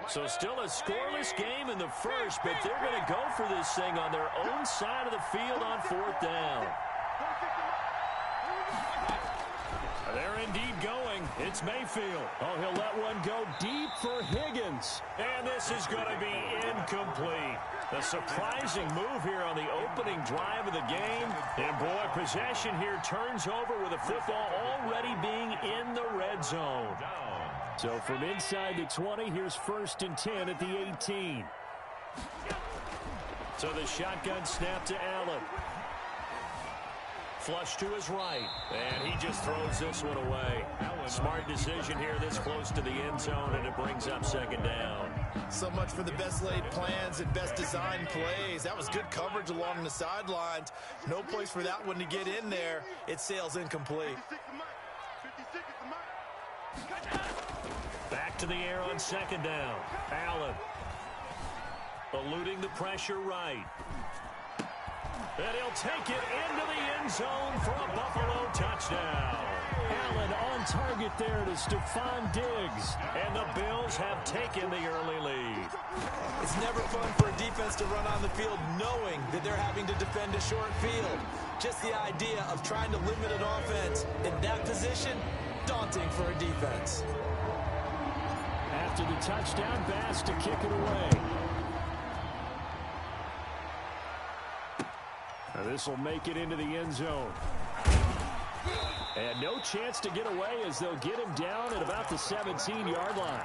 So still a scoreless game in the first, but they're going to go for this thing on their own side of the field on 4th down. They're indeed going. It's Mayfield. Oh, he'll let one go deep for Higgins. And this is going to be incomplete. A surprising move here on the opening drive of the game. And, boy, possession here turns over with the football already being in the red zone. So from inside the 20, here's 1st and 10 at the 18. So the shotgun snap to Allen. Flush to his right, and he just throws this one away. Smart decision here this close to the end zone, and it brings up 2nd down. So much for the best laid plans and best designed plays. That was good coverage along the sidelines. No place for that one to get in there. It sails incomplete. Back to the air on 2nd down. Allen eluding the pressure right. And he'll take it into the end zone for a Buffalo touchdown. Allen on target there to Stephon Diggs. And the Bills have taken the early lead. It's never fun for a defense to run on the field knowing that they're having to defend a short field. Just the idea of trying to limit an offense in that position, daunting for a defense. After the touchdown, Bass to kick it away. This will make it into the end zone. And no chance to get away as they'll get him down at about the 17-yard line.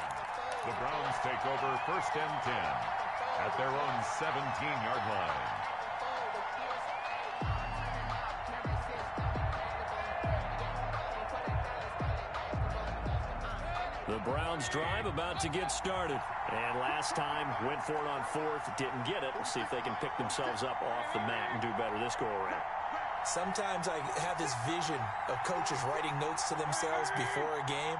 The Browns take over 1st and 10 at their own 17-yard line. The Browns drive about to get started. And last time, went for it on 4th, didn't get it. We'll see if they can pick themselves up off the mat and do better this go-around. Sometimes I have this vision of coaches writing notes to themselves before a game.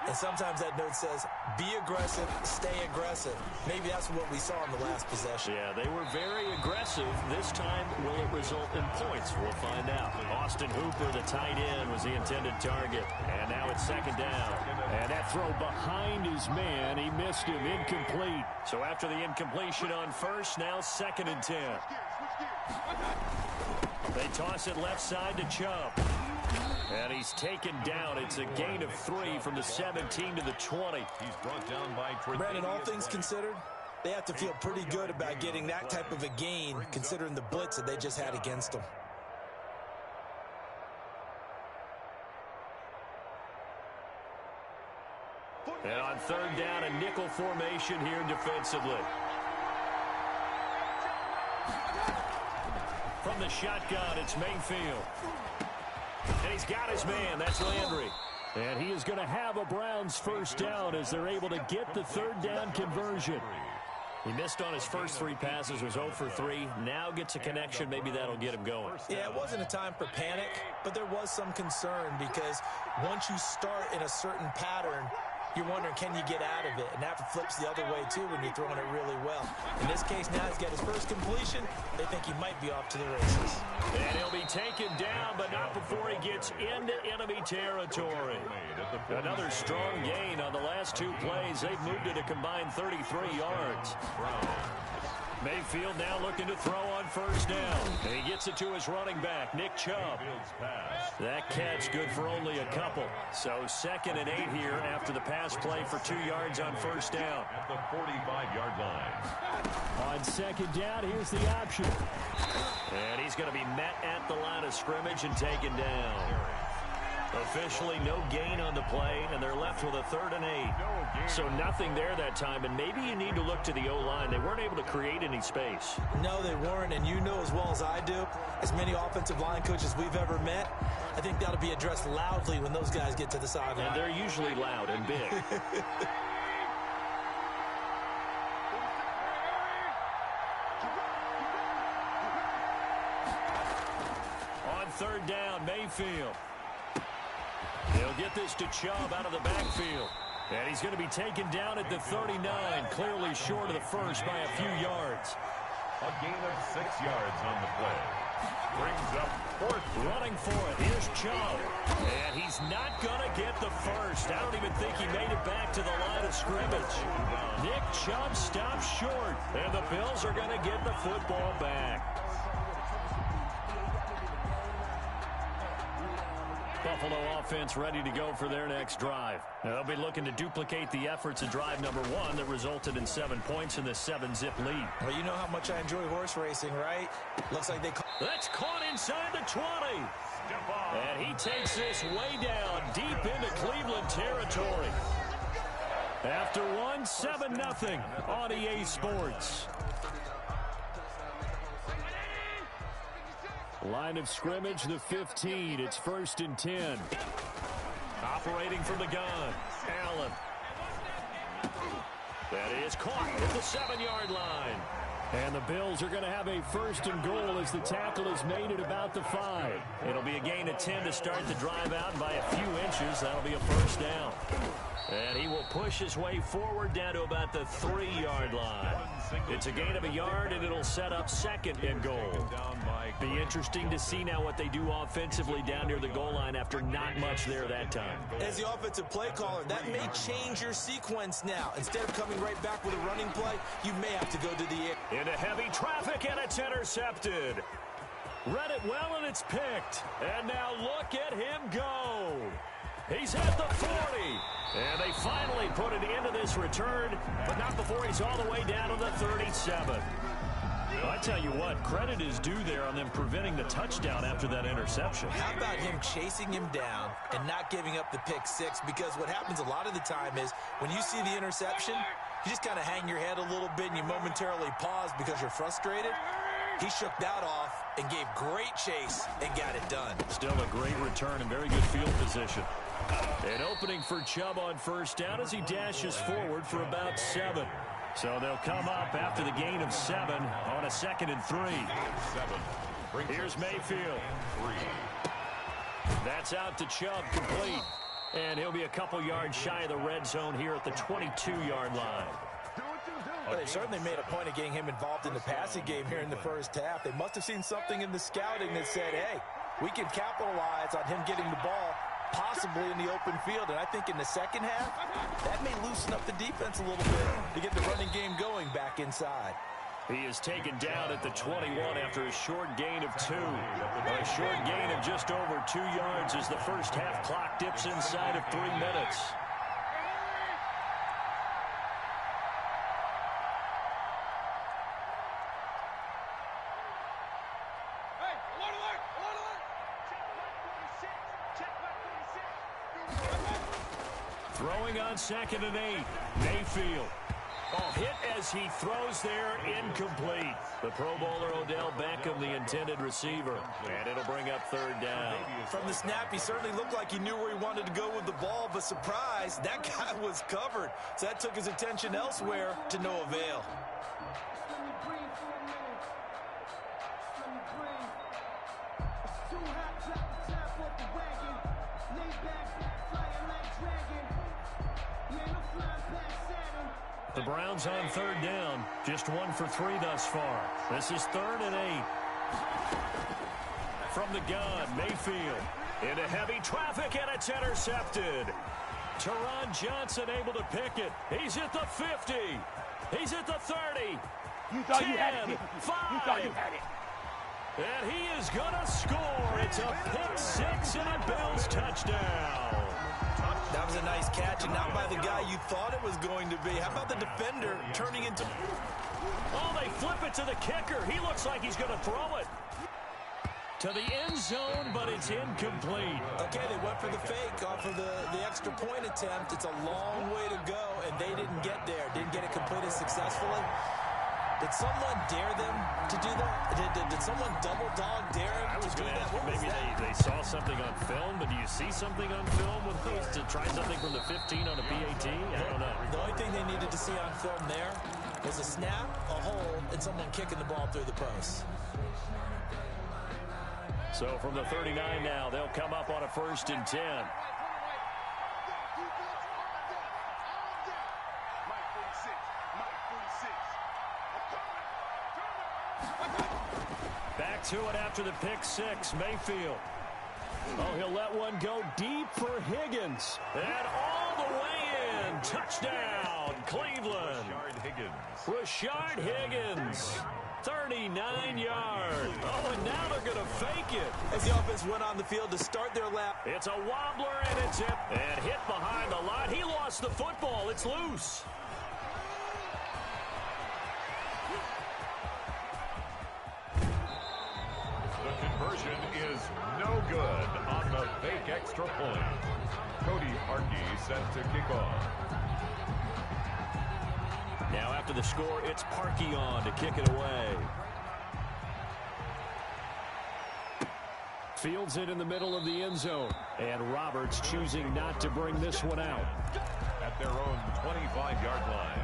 And sometimes that note says, be aggressive, stay aggressive. Maybe that's what we saw in the last possession. Yeah, they were very aggressive. This time, will it result in points? We'll find out. Austin Hooper, the tight end, was the intended target. And now it's 2nd down. And that throw behind his man, he missed him, incomplete. So after the incompletion on 1st, now 2nd and 10. They toss it left side to Chubb. And he's taken down. It's a gain of 3 from the 17 to the 20. He's brought down by Brandon, all things considered, they have to feel pretty good about getting that type of a gain, considering the blitz that they just had against them. And on 3rd down, a nickel formation here defensively. From the shotgun, it's Mayfield. And he's got his man. That's Landry. And he is going to have a Browns 1st down as they're able to get the 3rd down conversion. He missed on his first 3 passes, was 0 for 3. Now gets a connection. Maybe that'll get him going. Yeah, it wasn't a time for panic, but there was some concern because once you start in a certain pattern, you're wondering, can you get out of it? And that flips the other way, too, when you're throwing it really well. In this case, now he's got his first completion. They think he might be off to the races. And he'll be taken down, but not before he gets into enemy territory. Another strong gain on the last 2 plays. They've moved it a combined 33 yards. Mayfield now looking to throw on 1st down. And he gets it to his running back, Nick Chubb. That catch good for only a couple. So 2nd and 8 here after the pass play for 2 yards on 1st down. At the 45-yard line. On 2nd down, here's the option. And he's going to be met at the line of scrimmage and taken down. Officially no gain on the play, and they're left with a 3rd and 8. So nothing there that time, and maybe you need to look to the O-line. They weren't able to create any space. No, they weren't, and you know as well as I do, as many offensive line coaches we've ever met, I think that'll be addressed loudly when those guys get to the sideline. And they're usually loud and big. On 3rd down, Mayfield. They'll get this to Chubb out of the backfield. And he's going to be taken down at the 39, clearly short of the first by a few yards. A gain of 6 yards on the play. Brings up fourth. Running for it. Here's Chubb. And he's not going to get the first. I don't even think he made it back to the line of scrimmage. Nick Chubb stops short. And the Bills are going to get the football back. Buffalo offense ready to go for their next drive. They'll be looking to duplicate the efforts of drive number 1 that resulted in 7 points in the 7-zip lead. Well, you know how much I enjoy horse racing, right? Looks like they... That's caught inside the 20. And he takes this way down, deep into Cleveland territory. After one, 7-0 on EA Sports. Line of scrimmage, the 15. It's 1st and 10. Operating from the gun, Allen. That is caught at the 7-yard line. And the Bills are going to have a 1st and goal as the tackle is made at about the 5. It'll be a gain of 10 to start the drive out by a few inches. That'll be a 1st down. And he will push his way forward down to about the 3-yard line. It's a gain of a yard, and it'll set up 2nd and goal. Be interesting to see now what they do offensively down near the goal line after not much there that time. As the offensive play caller, that may change your sequence now. Instead of coming right back with a running play, you may have to go to the air. Into heavy traffic, and it's intercepted. Read it well, and it's picked. And now look at him go. He's at the 40. And they finally put it into this return, but not before he's all the way down to the 37. I tell you what, credit is due there on them preventing the touchdown after that interception. How about him chasing him down and not giving up the pick 6? Because what happens a lot of the time is when you see the interception, you just kind of hang your head a little bit and you momentarily pause because you're frustrated. He shook that off and gave great chase and got it done. Still a great return and very good field position. An opening for Chubb on 1st down as he dashes forward for about 7. So they'll come up after the gain of 7 on a 2nd and 3. Here's Mayfield. That's out to Chubb, complete. And he'll be a couple yards shy of the red zone here at the 22-yard line. Well, they certainly made a point of getting him involved in the passing game here in the 1st half. They must have seen something in the scouting that said, hey, we can capitalize on him getting the ball possibly in the open field. And I think in the 2nd half, that may loosen up the defense a little bit to get the running game going back inside. He is taken down at the 21 after a short gain of 2. A short gain of just over 2 yards as the 1st half clock dips inside of 3 minutes. Throwing on 2nd and 8. Mayfield. Oh, hit as he throws there, incomplete. The Pro Bowler Odell Beckham, the intended receiver. And it'll bring up 3rd down. From the snap, he certainly looked like he knew where he wanted to go with the ball, but surprise, that guy was covered. So that took his attention elsewhere to no avail. The Browns on 3rd down. Just 1 for 3 thus far. This is 3rd and 8. From the gun, Mayfield. Into heavy traffic, and it's intercepted. Teron Johnson able to pick it. He's at the 50. He's at the 30. You thought 10, you had it. 5. You thought you had it. And he is going to score. It's a pick 6 and a Bills touchdown. That was a nice catch, and not by the guy you thought it was going to be. How about the defender turning into... Oh, they flip it to the kicker. He looks like he's going to throw it to the end zone, but it's incomplete. Okay, they went for the fake off of the extra point attempt. It's a long way to go, and they didn't get there. Didn't get it completed successfully. Did someone dare them to do that? Did someone double dog dare them to do that? Maybe they saw something on film, but do you see something on film with those to try something from the 15 on a PAT? I don't know. The only thing they needed to see on film there was a snap, a hold, and someone kicking the ball through the post. So from the 39 now, they'll come up on a 1st and 10. Back to it after the pick six. Mayfield. Oh, he'll let one go deep for Higgins. And all the way in. Touchdown, Cleveland. Rashard Higgins. 39 yards. Oh, and now they're going to fake it. As the offense went on the field to start their lap. It's a wobbler, and it's hit. And hit behind the line. He lost the football. It's loose. The conversion is no good on the fake extra point. Cody Arkey set to kick off. Now after the score, it's Parkey on to kick it away. Fields it in the middle of the end zone. And Roberts choosing not to bring this one out. At their own 25-yard line.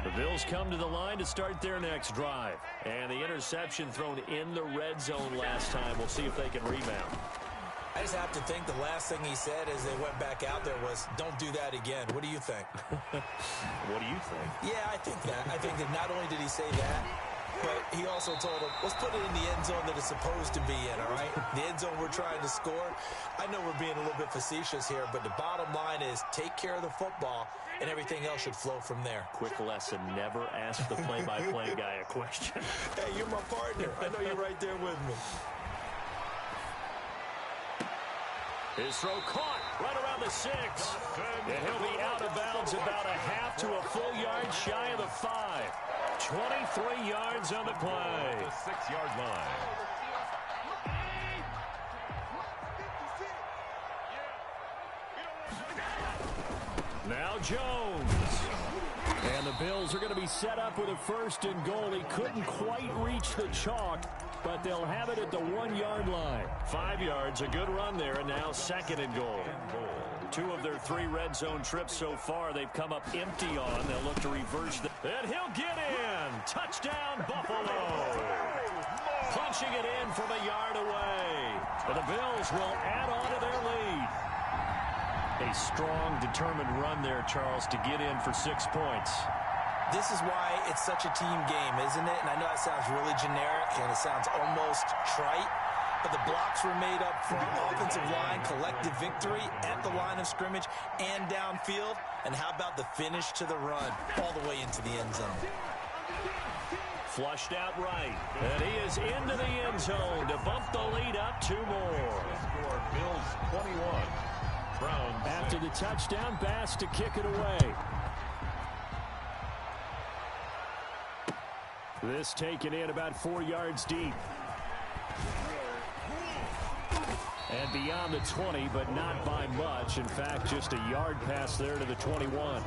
The Bills come to the line to start their next drive. And the interception thrown in the red zone last time. We'll see if they can rebound. I just have to think the last thing he said as they went back out there was, don't do that again. What do you think? What do you think? Yeah, I think that. I think that not only did he say that, but he also told him, let's put it in the end zone that it's supposed to be in, all right? The end zone we're trying to score. I know we're being a little bit facetious here, but the bottom line is take care of the football, and everything else should flow from there. Quick lesson, never ask the play-by-play guy a question. Hey, you're my partner. I know you're right there with me. His throw caught right around the 6. And he'll be out of bounds about a half to a full yard shy of the 5. 23 yards on the play. The 6-yard line. Now Jones. And the Bills are going to be set up with a 1st and goal. He couldn't quite reach the chalk, but they'll have it at the 1-yard line. 5 yards, a good run there, and now 2nd and goal. 2 of their 3 red zone trips so far, they've come up empty on. They'll look to reverse the... And he'll get in! Touchdown, Buffalo! Punching it in from a yard away. And the Bills will add on to their lead. A strong, determined run there, Charles, to get in for 6 points. This is why it's such a team game, isn't it? And I know that sounds really generic, and it sounds almost trite, but the blocks were made up front, offensive line, collective victory at the line of scrimmage and downfield. And how about the finish to the run all the way into the end zone? Flushed out right. And he is into the end zone to bump the lead up 2 more. Score Bills 21. Browns. After the touchdown, Bass to kick it away. This taken in about 4 yards deep. And beyond the 20, but not by much. In fact, just a yard pass there to the 21.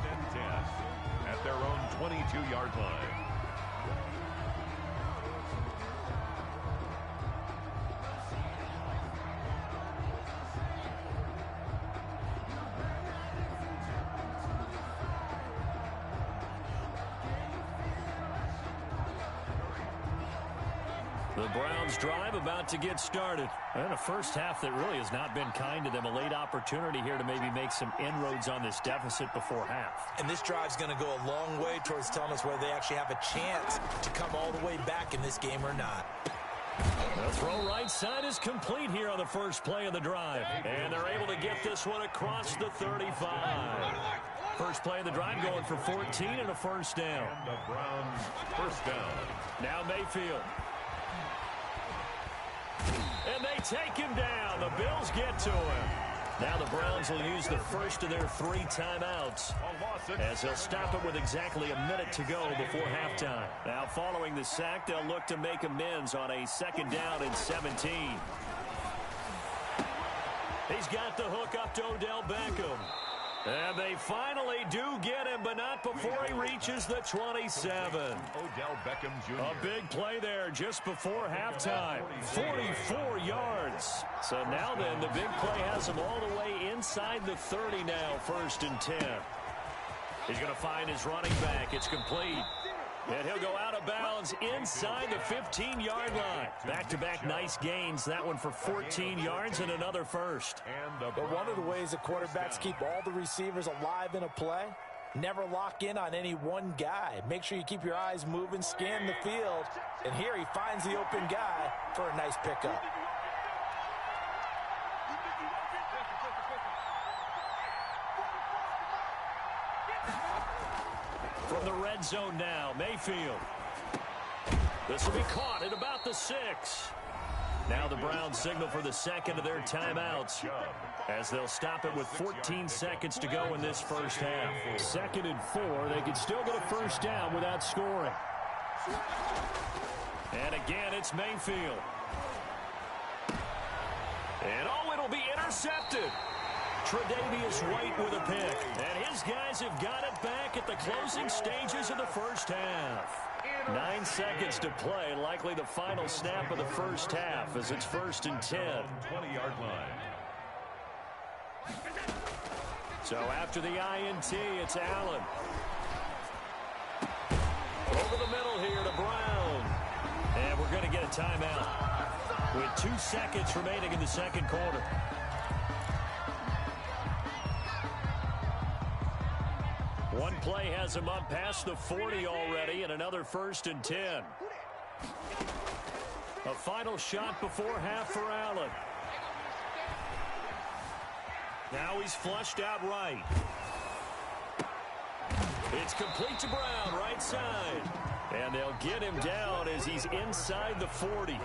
At their own 22-yard line. The Browns drive about to get started. And a first half that really has not been kind to them. A late opportunity here to maybe make some inroads on this deficit before half. And this drive's going to go a long way towards telling us whether they actually have a chance to come all the way back in this game or not. The throw right side is complete here on the first play of the drive. And they're able to get this one across the 35. First play of the drive going for 14 and a first down. And the Browns first down. Now Mayfield. And they take him down. The Bills get to him. Now the Browns will use the first of their 3 timeouts as they'll stop it with exactly a minute to go before halftime. Now following the sack, they'll look to make amends on a 2nd down and 17. He's got the hook up to Odell Beckham. And they finally do get him, but not before he reaches the 27. Odell Beckham Jr. A big play there just before halftime. 44 yards. So now then, the big play has him all the way inside the 30 now, 1st and 10. He's going to find his running back. It's complete. And he'll go out of bounds inside the 15-yard line. Back-to-back nice gains. That one for 14 yards and another first. But one of the ways that quarterbacks keep all the receivers alive in a play Never lock in on any one guy. Make sure you keep your eyes moving, scan the field. And here he finds the open guy for a nice pickup. From the red zone now, Mayfield. This will be caught at about the 6. Now the Browns signal for the second of their timeouts as they'll stop it with 14 seconds to go in this first half. 2nd and 4. They can still get a first down without scoring. And again, it's Mayfield. And oh, it'll be intercepted. Tre'Davious White with a pick. And his guys have got it back at the closing stages of the first half. 9 seconds to play, likely the final snap of the first half as it's 1st and 10. 20-yard line. So after the INT, it's Allen. Over the middle here to Brown. And we're going to get a timeout with 2 seconds remaining in the second quarter. One play has him up past the 40 already, and another 1st and 10. A final shot before half for Allen. Now he's flushed out right. It's complete to Brown, right side. And they'll get him down as he's inside the 40.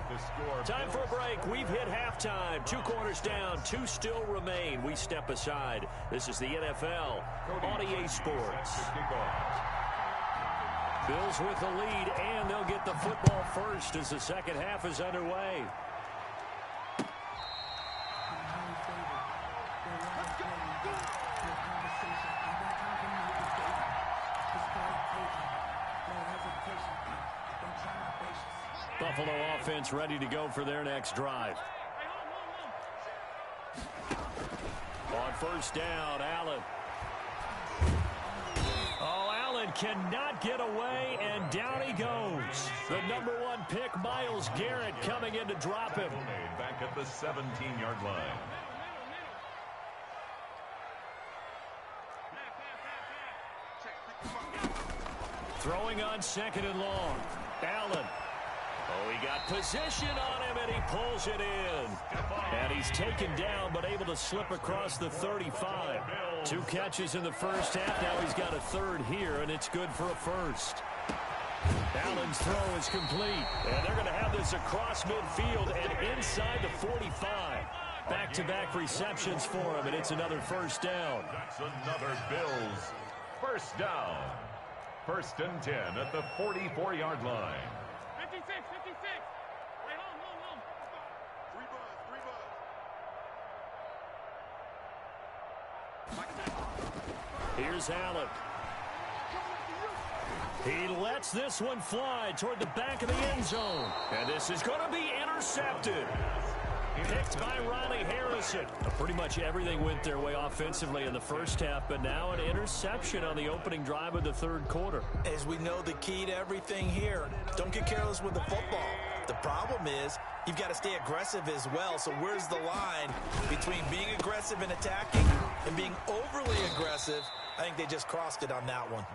Time for a break. We've hit halftime. 2 quarters down, 2 still remain. We step aside. This is the NFL on EA Sports. Bills with the lead, and they'll get the football first as the second half is underway. Buffalo offense ready to go for their next drive. On first down, Allen. Oh, Allen cannot get away, and down he goes. The #1 pick, Myles Garrett, coming in to drop him. Back at the 17-yard line. Throwing on 2nd and long. Allen. Oh, he got position on him, and he pulls it in. And he's taken down, but able to slip across the 35. 2 catches in the first half. Now he's got a 3rd here, and it's good for a 1st. Allen's throw is complete. And they're going to have this across midfield and inside the 45. Back-to-back receptions for him, and it's another 1st down. That's another Bills first down. 1st and 10 at the 44-yard line. 56. Wait, hold. 3 buds. Here's Allen. He lets this one fly toward the back of the end zone. And this is going to be intercepted. Picked by Riley Harrison. Pretty much everything went their way offensively in the first half, but now an interception on the opening drive of the 3rd quarter. As we know, the key to everything here, don't get careless with the football. The problem is you've got to stay aggressive as well. So where's the line between being aggressive and attacking and being overly aggressive? I think they just crossed it on that one.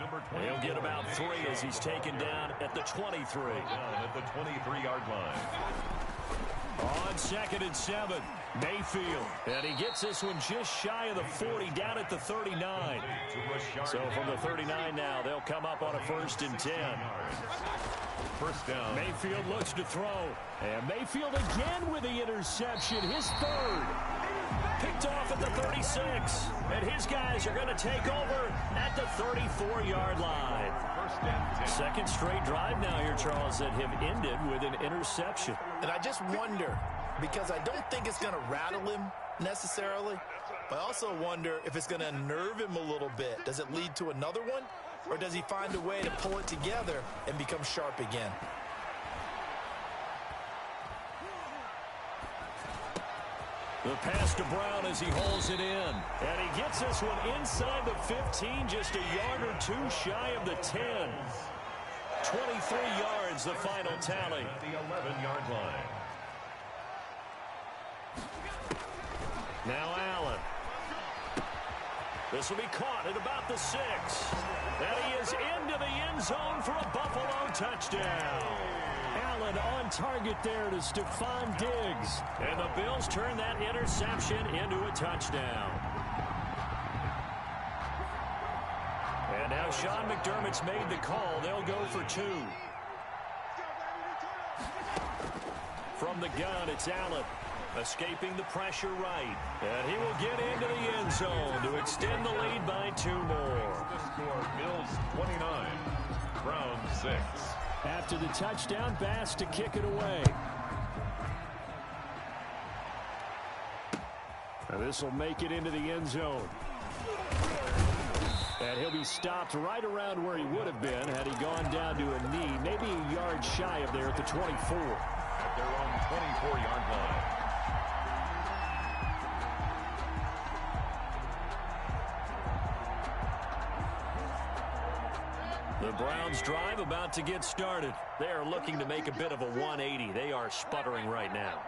He'll get about 3 as he's taken down at the 23. Down at the 23-yard line. On 2nd and 7, Mayfield. And he gets this one just shy of the 40, down at the 39. So from the 39 now, they'll come up on a 1st and 10. First down. Mayfield looks to throw. And Mayfield again with the interception, his 3rd. Picked off at the 36. And his guys are going to take over at the 34-yard line. 1st and 10. Second straight drive now here, Charles, that have ended with an interception. And I just wonder, because I don't think it's going to rattle him necessarily, but I also wonder if it's going to unnerve him a little bit. Does it lead to another one? Or does he find a way to pull it together and become sharp again? The pass to Brown as he holds it in. And he gets this one inside the 15, just a yard or 2 shy of the 10. 23 yards, the final tally. At the 11-yard line. Now Allen. This will be caught at about the 6. And he is into the end zone for a Buffalo touchdown. Allen on target there to Stephon Diggs. And the Bills turn that interception into a touchdown. And now Sean McDermott's made the call. They'll go for 2. From the gun, it's Allen. Escaping the pressure right. And he will get into the end zone to extend the lead by 2 more. The score, Bills 29, Browns 6. After the touchdown, Bass to kick it away. And this will make it into the end zone. And he'll be stopped right around where he would have been had he gone down to a knee, maybe a yard shy of there at the 24. At their own 24-yard line. The Browns drive about to get started. They are looking to make a bit of a 180. They are sputtering right now.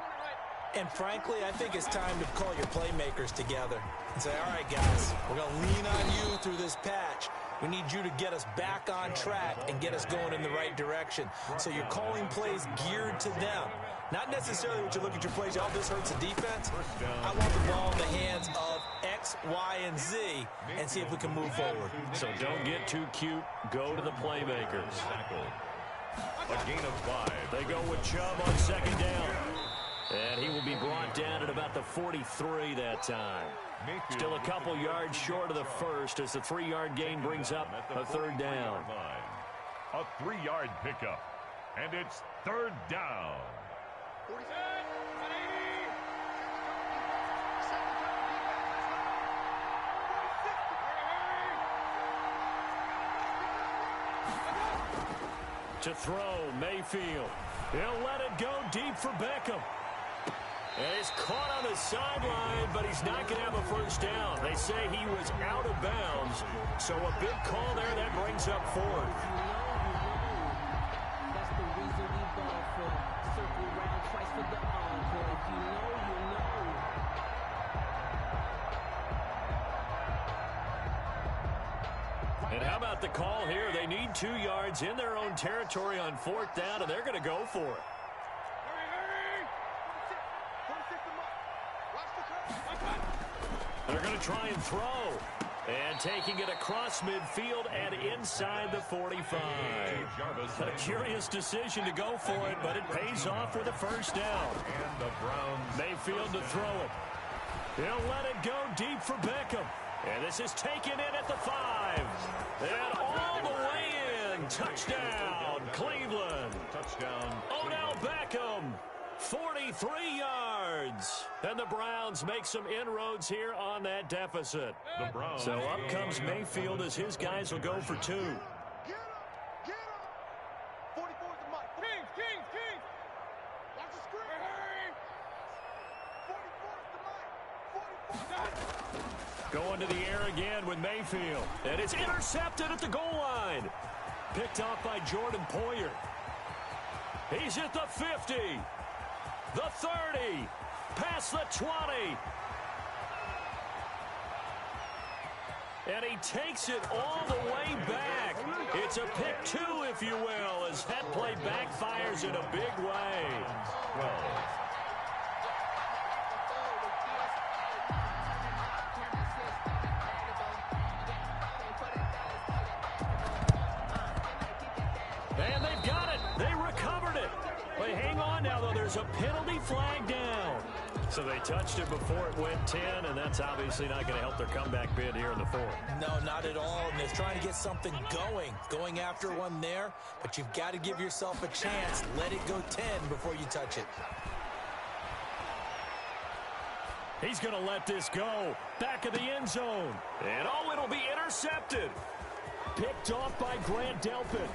And frankly, I think it's time to call your playmakers together and say, all right, guys, we're going to lean on you through this patch. We need you to get us back on track and get us going in the right direction. So you're calling plays geared to them. Not necessarily what you look at your plays, oh, this hurts the defense. I want the ball in the hands of X, Y, and Z and see if we can move forward. So don't get too cute. Go to the playmakers. A gain of 5. They go with Chubb on second down. And he will be brought down at about the 43 that time. Still a couple yards short of the first as the 3-yard gain brings up a third down. A 3-yard pickup. And it's third down. To throw, Mayfield. He'll let it go deep for Beckham. And he's caught on the sideline, but he's not going to have a first down. They say he was out of bounds, so a big call there that brings up 4th. That's the reason we ball for. Circle round twice for the encore. If you know, you know. And how about the call here? They need 2 yards in their own territory on 4th down, and they're going to go for it. They're going to try and throw. And taking it across midfield and inside the 45. A curious decision to go for it, but it pays off with a first down. And the Browns. Mayfield to throw it. He'll let it go deep for Beckham. And this is taken in at the 5. And all the way in. Touchdown, Cleveland. Touchdown. Odell Beckham. 43 yards. And the Browns make some inroads here on that deficit. The Browns. So up comes Mayfield as his guys will go for 2. Get him! Get him! 44 is the mic. Kings! Watch the screen! 44 is the mic. 44. Going to the air again with Mayfield. And it's intercepted at the goal line. Picked off by Jordan Poyer. He's at the 50. The 30. Past the 20. And he takes it all the way back. It's a pick 2, if you will, as that play backfires in a big way. 12. And they've got it. They recovered it. But hang on now, though. There's a penalty flag down. So they touched it before it went 10, and that's obviously not going to help their comeback bid here in the 4th. No, not at all. And they're trying to get something going after one there. But you've got to give yourself a chance. Let it go 10 before you touch it. He's going to let this go. Back of the end zone. And oh, it'll be intercepted. Picked off by Grant Delpit.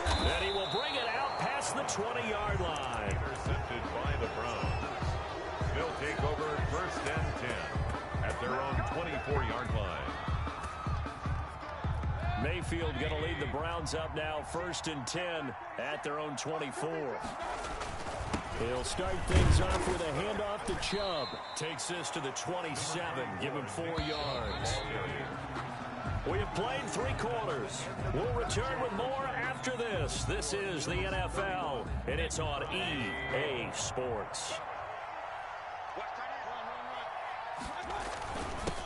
And he will bring it out past the 20-yard line. Intercepted by the Browns. They'll take over 1st and 10 at their own 24-yard line. Mayfield going to lead the Browns up now 1st and 10 at their own 24. He'll start things off with a handoff to Chubb. Takes this to the 27. Give him 4 yards. We have played 3 quarters. We'll return with more after this. This is the NFL, and it's on EA Sports.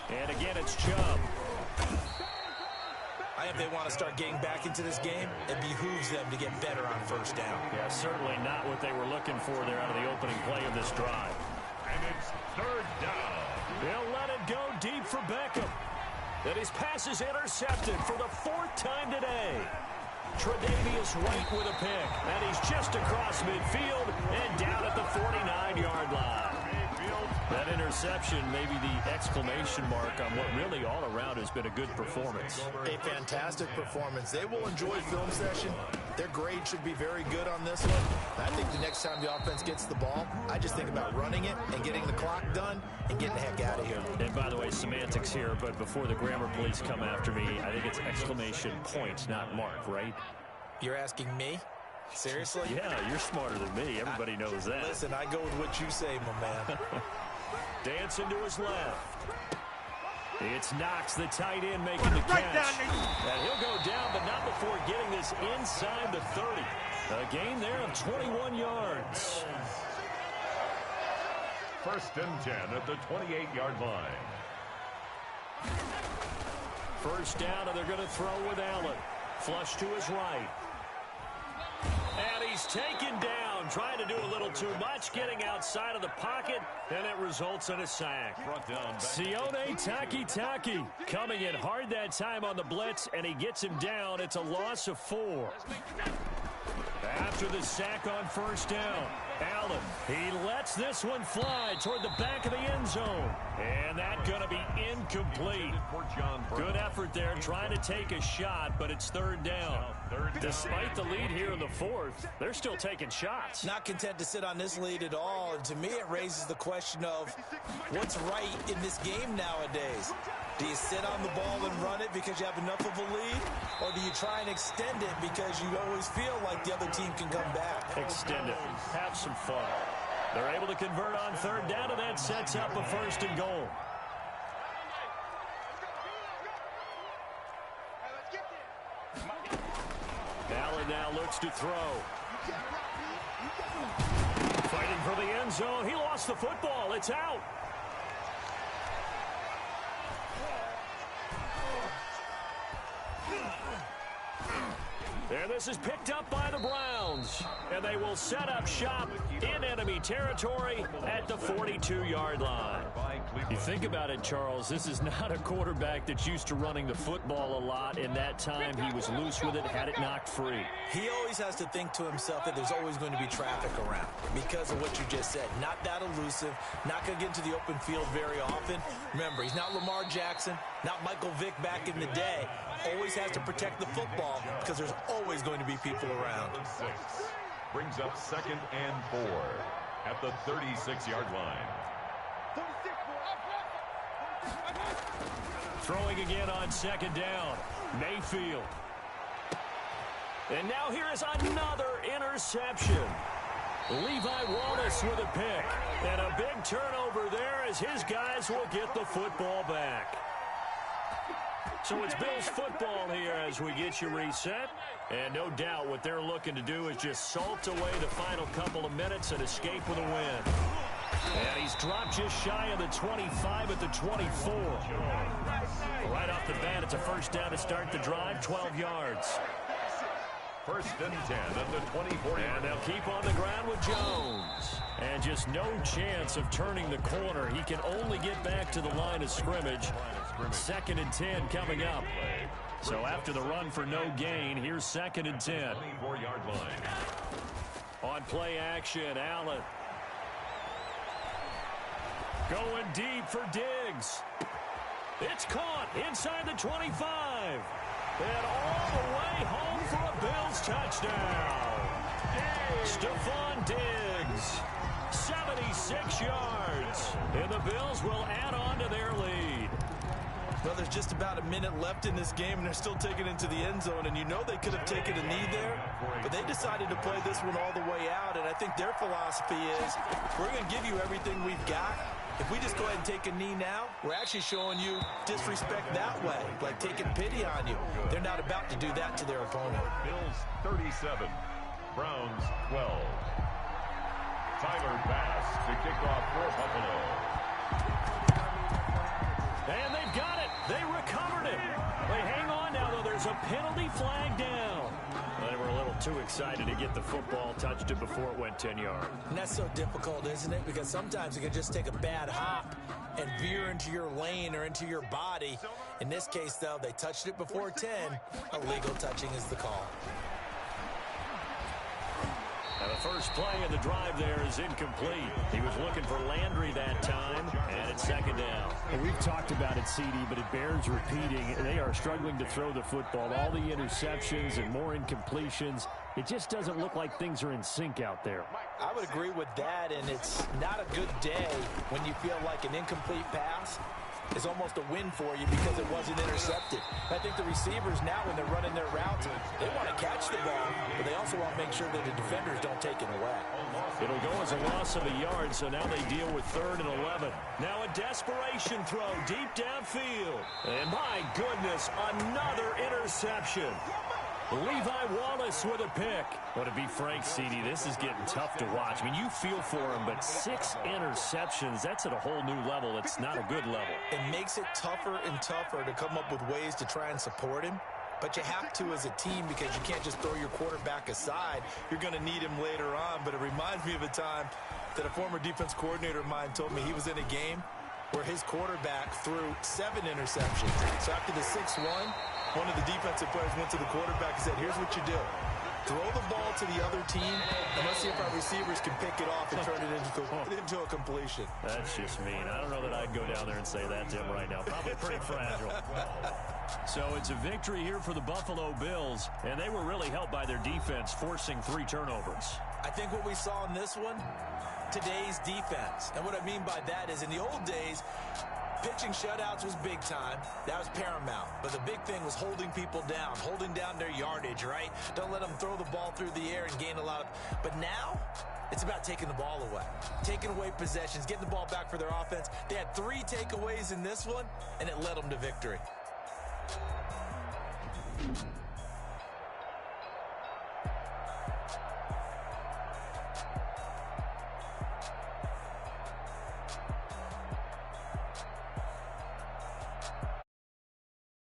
And again, it's Chubb. I think they want to start getting back into this game. It behooves them to get better on first down. Yeah, certainly not what they were looking for there out of the opening play of this drive. And it's 3rd down. They'll let it go deep for Beckham. And his pass is intercepted for the 4th time today. Tre'Davious White with a pick. And he's just across midfield and down at the 49-yard line. That interception may be the exclamation mark on what really all around has been a good performance. A fantastic performance. They will enjoy film session. Their grade should be very good on this one. I think the next time the offense gets the ball, I just think about running it and getting the clock done and getting the heck out of here. And by the way, semantics here, but before the grammar police come after me, I think it's exclamation point, not mark, right? You're asking me? Seriously? Yeah, you're smarter than me. Everybody knows that. Listen, I go with what you say, my man. Dancing to his left. It's Knox, the tight end, making the catch. And he'll go down, but not before getting this inside the 30. A gain there of 21 yards. 1st and 10 at the 28-yard line. 1st down, and they're going to throw with Allen. Flush to his right. And he's taken down, trying to do a little too much, getting outside of the pocket, and it results in a sack. Sione Takitaki coming in hard that time on the blitz, and he gets him down. It's a loss of 4. After the sack on 1st down, Allen, he lets this one fly toward the back of the end zone. And that's going to be incomplete. Good effort there trying to take a shot, but it's 3rd down. Despite the lead here in the 4th, they're still taking shots. Not content to sit on this lead at all. And to me, it raises the question of what's right in this game nowadays. Do you sit on the ball and run it because you have enough of a lead? Or do you try and extend it because you always feel like the other team can come back? Extend it. Have some fun. They're able to convert on 3rd down, and that sets up a 1st and goal. Allen now looks to throw. Fighting for the end zone. He lost the football. It's out. And this is picked up by the Browns. And they will set up shop in enemy territory at the 42-yard line. You think about it, Charles, this is not a quarterback that's used to running the football a lot. In that time, he was loose with it, had it knocked free. He always has to think to himself that there's always going to be traffic around because of what you just said. Not that elusive, not going to get into the open field very often. Remember, he's not Lamar Jackson, not Michael Vick back in the day. Always has to protect the football because there's always going to be people around. 6 brings up 2nd and 4 at the 36-yard line. Throwing again on 2nd down. Mayfield. And now here is another interception. Levi Wallace with a pick. And a big turnover there as his guys will get the football back. So it's Bills football here as we get you reset. And no doubt what they're looking to do is just salt away the final couple of minutes and escape with a win. And he's dropped just shy of the 25 at the 24. Right off the bat, it's a 1st down to start the drive, 12 yards. 1st and 10 at the 24. And they'll keep on the ground with Jones. And just no chance of turning the corner. He can only get back to the line of scrimmage. 2nd and 10 coming up. So after the run for no gain, here's 2nd and 10. 24-yard line. On play action, Allen. Going deep for Diggs. It's caught inside the 25. And all the way home for a Bills touchdown. Stephon Diggs, 76 yards. And the Bills will add on to their lead. Well, there's just about a minute left in this game, and they're still taking it into the end zone. And you know they could have taken a knee there, but they decided to play this one all the way out. And I think their philosophy is, we're going to give you everything we've got. If we just go ahead and take a knee now, we're actually showing you disrespect that way, like taking pity on you. They're not about to do that to their opponent. Bills 37, Browns 12. Tyler Bass to kick off for Buffalo. And they've got it. They recovered it. They hang on now, though. There's a penalty flag down. Well, they were a little too excited to get the football, touched it before it went 10 yards. And that's so difficult, isn't it? Because sometimes you can just take a bad hop and veer into your lane or into your body. In this case, though, they touched it before 10. Illegal touching is the call. Now the first play of the drive there is incomplete. He was looking for Landry that time, and it's second down. Well, we've talked about it, CD, but it bears repeating. They are struggling to throw the football. All the interceptions and more incompletions. It just doesn't look like things are in sync out there. I would agree with that, and it's not a good day when you feel like an incomplete pass is almost a win for you because it wasn't intercepted. I think the receivers now, when they're running their routes, they want to catch the ball, but they also want to make sure that the defenders don't take it away. It'll go as a loss of a yard, so now they deal with 3rd and 11. Now a desperation throw deep downfield. And my goodness, another interception. Levi Wallace with a pick. Well, to be frank, CD, this is getting tough to watch. I mean, you feel for him, but 6 interceptions, that's at a whole new level. It's not a good level. It makes it tougher and tougher to come up with ways to try and support him. But you have to as a team because you can't just throw your quarterback aside. You're going to need him later on. But it reminds me of a time that a former defense coordinator of mine told me he was in a game where his quarterback threw 7 interceptions. So after the 6-1, one of the defensive players went to the quarterback and said, here's what you do. Throw the ball to the other team, and let's see if our receivers can pick it off and turn it into a completion. That's just mean. I don't know that I'd go down there and say that to him right now. Probably pretty fragile. So it's a victory here for the Buffalo Bills, and they were really helped by their defense, forcing 3 turnovers. I think what we saw in this one, today's defense. And what I mean by that is in the old days, pitching shutouts was big time. That was paramount. But the big thing was holding people down, holding down their yardage, right? Don't let them throw the ball through the air and gain a lot of... But now, it's about taking the ball away. Taking away possessions, getting the ball back for their offense. They had 3 takeaways in this one, and it led them to victory.